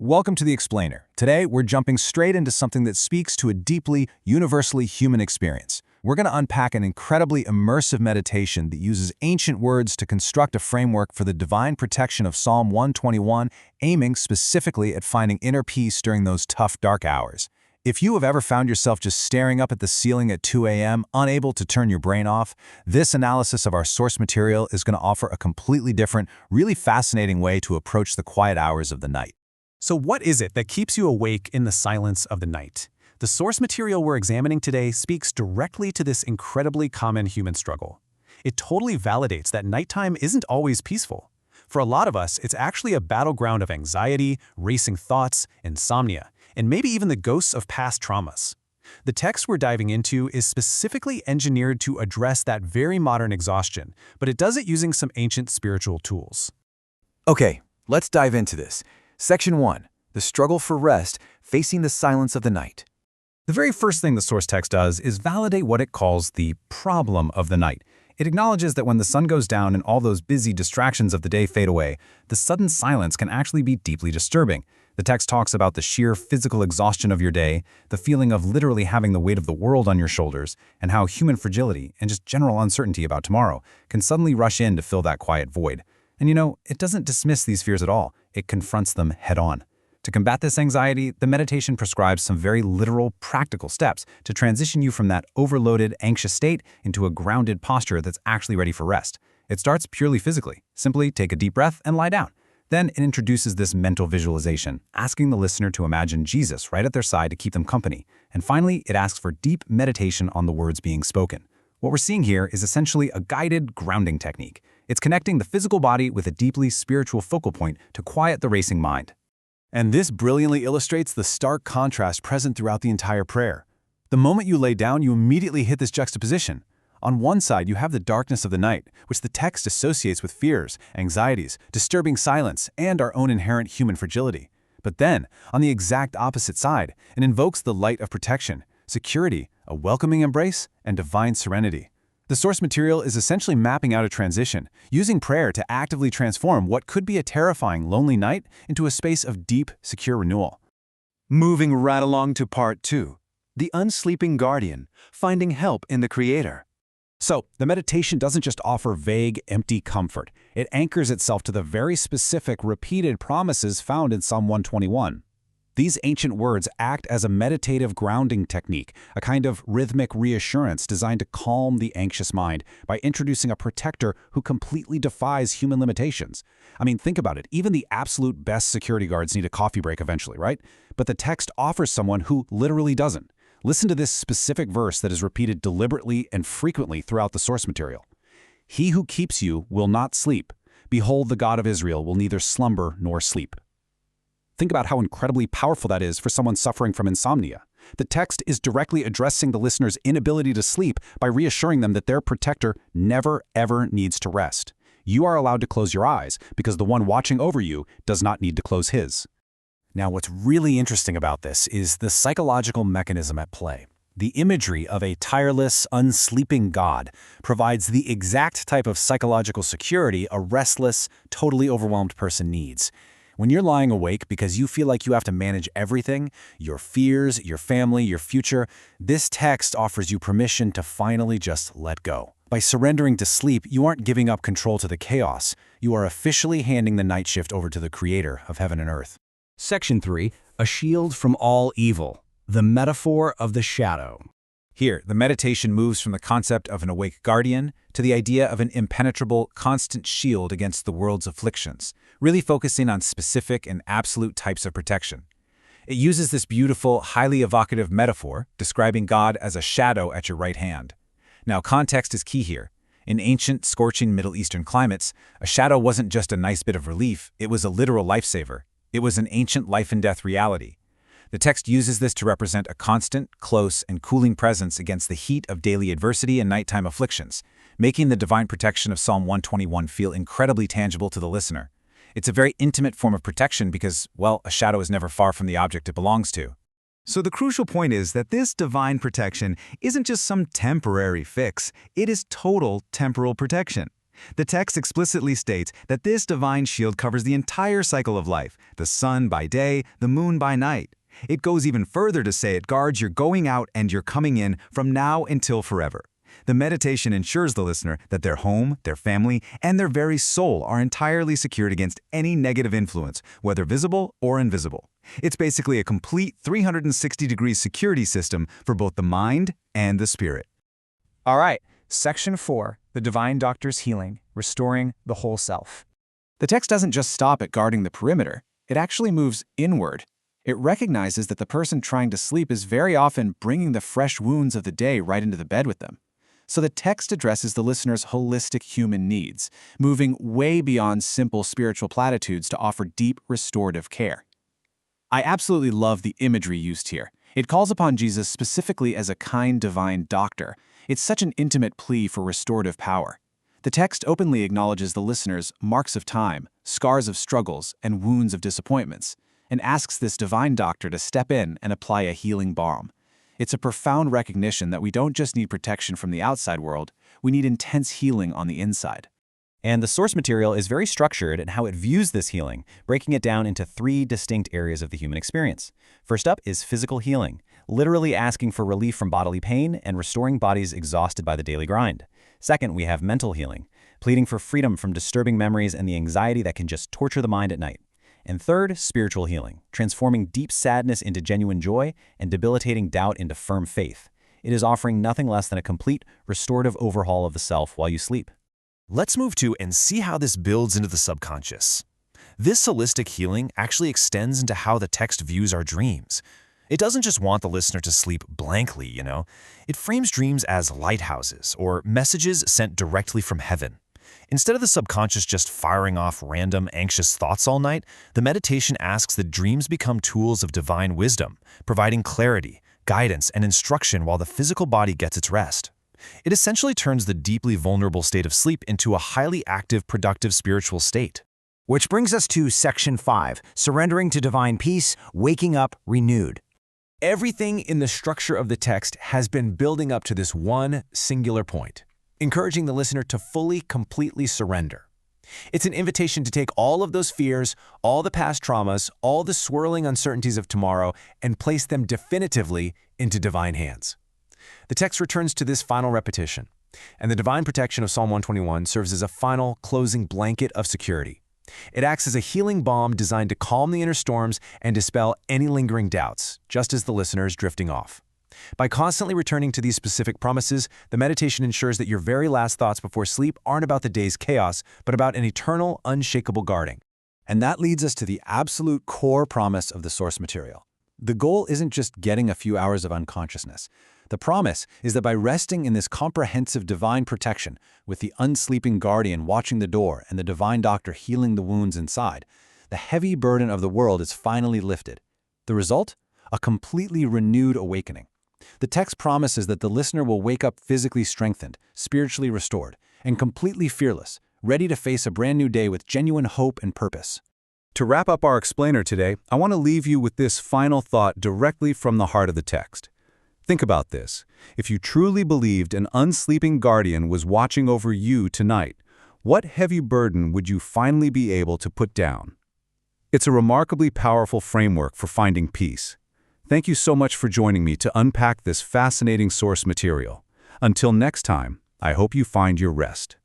Welcome to The Explainer. Today, we're jumping straight into something that speaks to a deeply, universally human experience. We're going to unpack an incredibly immersive meditation that uses ancient words to construct a framework for the divine protection of Psalm 121, aiming specifically at finding inner peace during those tough, dark hours. If you have ever found yourself just staring up at the ceiling at 2 a.m., unable to turn your brain off, this analysis of our source material is going to offer a completely different, really fascinating way to approach the quiet hours of the night. So what is it that keeps you awake in the silence of the night? The source material we're examining today speaks directly to this incredibly common human struggle. It totally validates that nighttime isn't always peaceful. For a lot of us, it's actually a battleground of anxiety, racing thoughts, insomnia, and maybe even the ghosts of past traumas. The text we're diving into is specifically engineered to address that very modern exhaustion, but it does it using some ancient spiritual tools. Okay, let's dive into this. Section 1. The struggle for rest, facing the silence of the night. The very first thing the source text does is validate what it calls the problem of the night. It acknowledges that when the sun goes down and all those busy distractions of the day fade away, the sudden silence can actually be deeply disturbing. The text talks about the sheer physical exhaustion of your day, the feeling of literally having the weight of the world on your shoulders, and how human fragility and just general uncertainty about tomorrow can suddenly rush in to fill that quiet void. And it doesn't dismiss these fears at all. It confronts them head-on. To combat this anxiety, the meditation prescribes some very literal, practical steps to transition you from that overloaded, anxious state into a grounded posture that's actually ready for rest. It starts purely physically. Simply take a deep breath and lie down. Then it introduces this mental visualization, asking the listener to imagine Jesus right at their side to keep them company. And finally, it asks for deep meditation on the words being spoken. What we're seeing here is essentially a guided grounding technique. It's connecting the physical body with a deeply spiritual focal point to quiet the racing mind. And this brilliantly illustrates the stark contrast present throughout the entire prayer. The moment you lay down, you immediately hit this juxtaposition. On one side, you have the darkness of the night, which the text associates with fears, anxieties, disturbing silence, and our own inherent human fragility. But then, on the exact opposite side, it invokes the light of protection, security, a welcoming embrace, and divine serenity. The source material is essentially mapping out a transition, using prayer to actively transform what could be a terrifying, lonely night into a space of deep, secure renewal. Moving right along to part 2, the unsleeping guardian, finding help in the Creator. So, the meditation doesn't just offer vague, empty comfort. It anchors itself to the very specific, repeated promises found in Psalm 121. These ancient words act as a meditative grounding technique, a kind of rhythmic reassurance designed to calm the anxious mind by introducing a protector who completely defies human limitations. I mean, think about it. Even the absolute best security guards need a coffee break eventually, right? But the text offers someone who literally doesn't. Listen to this specific verse that is repeated deliberately and frequently throughout the source material. "He who keeps you will not sleep. Behold, the God of Israel will neither slumber nor sleep." Think about how incredibly powerful that is for someone suffering from insomnia. The text is directly addressing the listener's inability to sleep by reassuring them that their protector never, ever needs to rest. You are allowed to close your eyes because the one watching over you does not need to close his. Now, what's really interesting about this is the psychological mechanism at play. The imagery of a tireless, unsleeping God provides the exact type of psychological security a restless, totally overwhelmed person needs. When you're lying awake because you feel like you have to manage everything, your fears, your family, your future, this text offers you permission to finally just let go. By surrendering to sleep, you aren't giving up control to the chaos. You are officially handing the night shift over to the Creator of heaven and earth. Section 3. A shield from all evil. The metaphor of the shadow. Here, the meditation moves from the concept of an awake guardian to the idea of an impenetrable, constant shield against the world's afflictions, really focusing on specific and absolute types of protection. It uses this beautiful, highly evocative metaphor, describing God as a shadow at your right hand. Now, context is key here. In ancient, scorching Middle Eastern climates, a shadow wasn't just a nice bit of relief, it was a literal lifesaver. It was an ancient life-and-death reality. The text uses this to represent a constant, close, and cooling presence against the heat of daily adversity and nighttime afflictions, making the divine protection of Psalm 121 feel incredibly tangible to the listener. It's a very intimate form of protection because, well, a shadow is never far from the object it belongs to. So the crucial point is that this divine protection isn't just some temporary fix, it is total temporal protection. The text explicitly states that this divine shield covers the entire cycle of life, the sun by day, the moon by night. It goes even further to say it guards your going out and your coming in from now until forever. The meditation ensures the listener that their home, their family, and their very soul are entirely secured against any negative influence, whether visible or invisible. It's basically a complete 360-degree security system for both the mind and the spirit. All right, Section 4, the Divine Doctor's Healing, Restoring the Whole Self. The text doesn't just stop at guarding the perimeter, it actually moves inward. It recognizes that the person trying to sleep is very often bringing the fresh wounds of the day right into the bed with them. So the text addresses the listener's holistic human needs, moving way beyond simple spiritual platitudes to offer deep restorative care. I absolutely love the imagery used here. It calls upon Jesus specifically as a kind divine doctor. It's such an intimate plea for restorative power. The text openly acknowledges the listener's marks of time, scars of struggles, and wounds of disappointments, and asks this divine doctor to step in and apply a healing balm. It's a profound recognition that we don't just need protection from the outside world, we need intense healing on the inside. And the source material is very structured in how it views this healing, breaking it down into 3 distinct areas of the human experience. First up is physical healing, literally asking for relief from bodily pain and restoring bodies exhausted by the daily grind. Second, we have mental healing, pleading for freedom from disturbing memories and the anxiety that can just torture the mind at night. And third, spiritual healing, transforming deep sadness into genuine joy and debilitating doubt into firm faith. It is offering nothing less than a complete, restorative overhaul of the self while you sleep. Let's move to and see how this builds into the subconscious. This holistic healing actually extends into how the text views our dreams. It doesn't just want the listener to sleep blankly, you know. It frames dreams as lighthouses or messages sent directly from heaven. Instead of the subconscious just firing off random, anxious thoughts all night, the meditation asks that dreams become tools of divine wisdom, providing clarity, guidance, and instruction while the physical body gets its rest. It essentially turns the deeply vulnerable state of sleep into a highly active, productive spiritual state. Which brings us to Section 5, Surrendering to Divine Peace, Waking Up Renewed. Everything in the structure of the text has been building up to this one singular point, encouraging the listener to fully, completely surrender. It's an invitation to take all of those fears, all the past traumas, all the swirling uncertainties of tomorrow, and place them definitively into divine hands. The text returns to this final repetition, and the divine protection of Psalm 121 serves as a final, closing blanket of security. It acts as a healing balm designed to calm the inner storms and dispel any lingering doubts, just as the listener is drifting off. By constantly returning to these specific promises, the meditation ensures that your very last thoughts before sleep aren't about the day's chaos, but about an eternal, unshakable guarding. And that leads us to the absolute core promise of the source material. The goal isn't just getting a few hours of unconsciousness. The promise is that by resting in this comprehensive divine protection, with the unsleeping guardian watching the door and the divine doctor healing the wounds inside, the heavy burden of the world is finally lifted. The result? A completely renewed awakening. The text promises that the listener will wake up physically strengthened, spiritually restored, and completely fearless, ready to face a brand new day with genuine hope and purpose. To wrap up our explainer today, I want to leave you with this final thought directly from the heart of the text. Think about this. If you truly believed an unsleeping guardian was watching over you tonight, what heavy burden would you finally be able to put down? It's a remarkably powerful framework for finding peace. Thank you so much for joining me to unpack this fascinating source material. Until next time, I hope you find your rest.